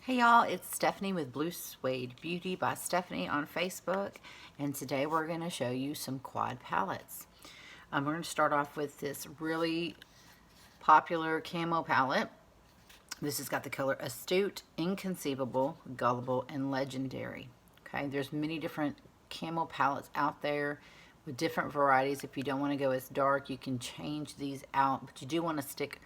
Hey y'all, it's Stephanie with Blue Suede Beauty by Stephanie on Facebook, and today we're going to show you some quad palettes. We're going to start off with this really popular camo palette. This has got the color Astute, Inconceivable, Gullible, and Legendary. Okay, there's many different camo palettes out there with different varieties. If you don't want to go as dark, you can change these out, but you do want to stick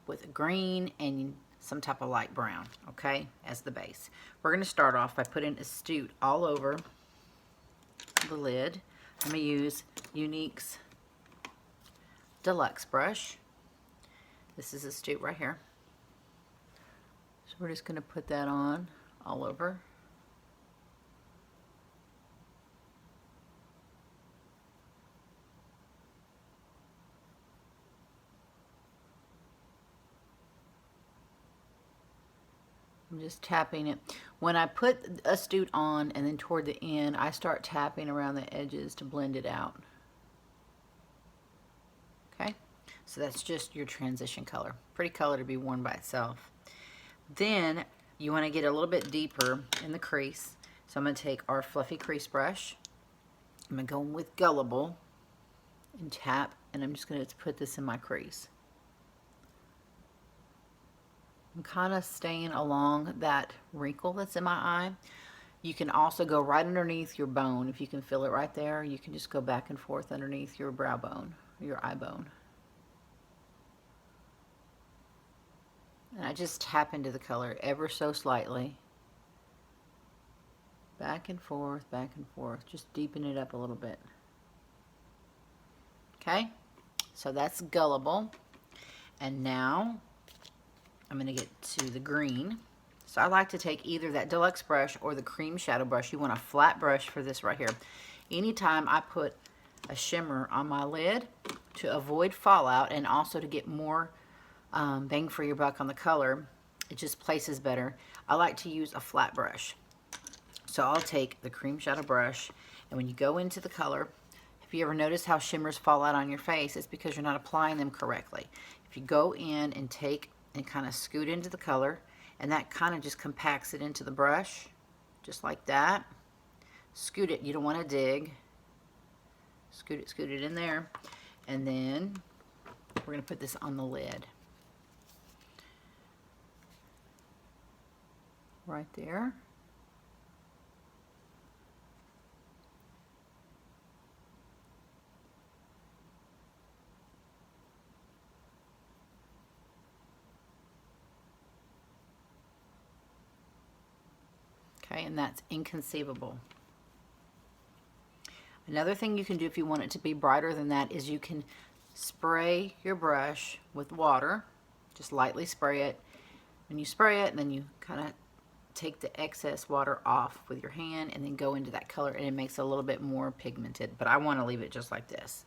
with green and some type of light brown, okay, as the base. We're going to start off by putting Astute all over the lid. I'm going to use Younique's Deluxe brush. This is Astute right here. So we're just going to put that on all over. I'm just tapping it. When I put Astute on and then toward the end, I start tapping around the edges to blend it out. Okay, so that's just your transition color. Pretty color to be worn by itself. Then you want to get a little bit deeper in the crease. So I'm going to take our fluffy crease brush. I'm going to go in with Gullible and tap, and I'm just going to put this in my crease. I'm kind of staying along that wrinkle that's in my eye. You can also go right underneath your bone. If you can feel it right there, you can just go back and forth underneath your brow bone, your eye bone. And I just tap into the color ever so slightly. Back and forth, just deepen it up a little bit. Okay, so that's Gullible. And now I'm going to get to the green. So I like to take either that deluxe brush or the cream shadow brush. You want a flat brush for this right here. Anytime I put a shimmer on my lid to avoid fallout and also to get more bang for your buck on the color, it just places better, I like to use a flat brush. So I'll take the cream shadow brush, and when you go into the color, if you ever notice how shimmers fall out on your face, it's because you're not applying them correctly. If you go in and take and kind of scoot into the color, and that kind of just compacts it into the brush, just like that. Scoot it, you don't want to dig. Scoot it in there. And then we're going to put this on the lid. Right there. Okay, and that's Inconceivable. Another thing you can do if you want it to be brighter than that is you can spray your brush with water. Just lightly spray it. When you spray it, and then you kind of take the excess water off with your hand and then go into that color, and it makes it a little bit more pigmented. But I want to leave it just like this.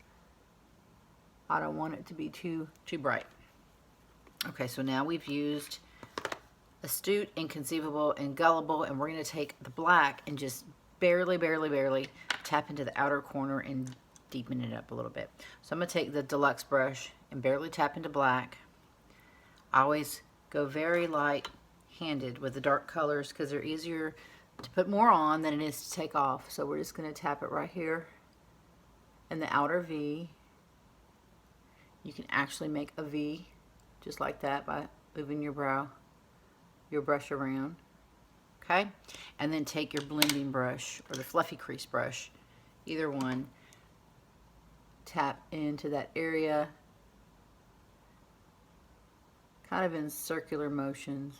I don't want it to be too bright. Okay, so now we've used Astute, Inconceivable, and Gullible, and we're going to take the black and just barely tap into the outer corner and deepen it up a little bit. So I'm going to take the deluxe brush and barely tap into black. I always go very light-handed with the dark colors because they're easier to put more on than it is to take off. So we're just going to tap it right here in the outer V. You can actually make a V just like that by moving your brush around. Okay, and then take your blending brush or the fluffy crease brush, either one, tap into that area kind of in circular motions,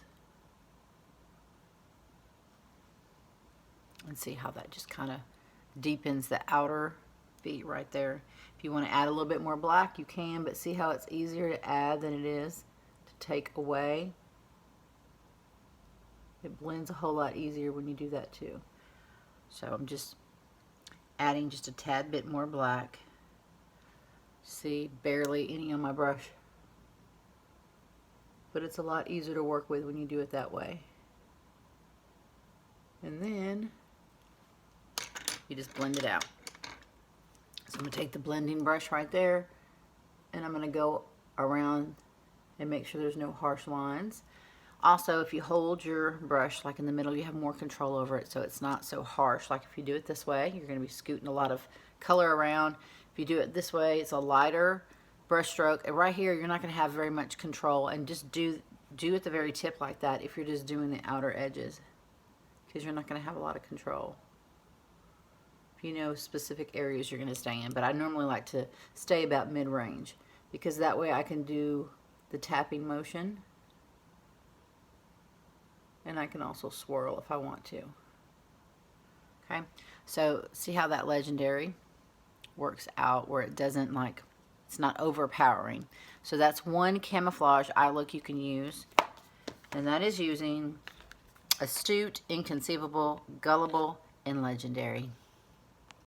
and see how that just kind of deepens the outer V right there. If you want to add a little bit more black, you can, but see how it's easier to add than it is to take away. It blends a whole lot easier when you do that too. So I'm just adding just a tad bit more black. See, barely any on my brush. But it's a lot easier to work with when you do it that way. And then you just blend it out. So I'm going to take the blending brush right there, and I'm going to go around and make sure there's no harsh lines. Also, if you hold your brush like in the middle, you have more control over it, so it's not so harsh. Like if you do it this way, you're going to be scooting a lot of color around. If you do it this way, it's a lighter brush stroke. And right here, you're not going to have very much control. And just do at the very tip like that if you're just doing the outer edges, because you're not going to have a lot of control. If you know specific areas you're going to stay in. But I normally like to stay about mid-range, because that way I can do the tapping motion. And I can also swirl if I want to. Okay, so see how that legendary works out where it doesn't like, it's not overpowering. So that's one camouflage eye look you can use. And that is using Astute, Inconceivable, Gullible, and Legendary.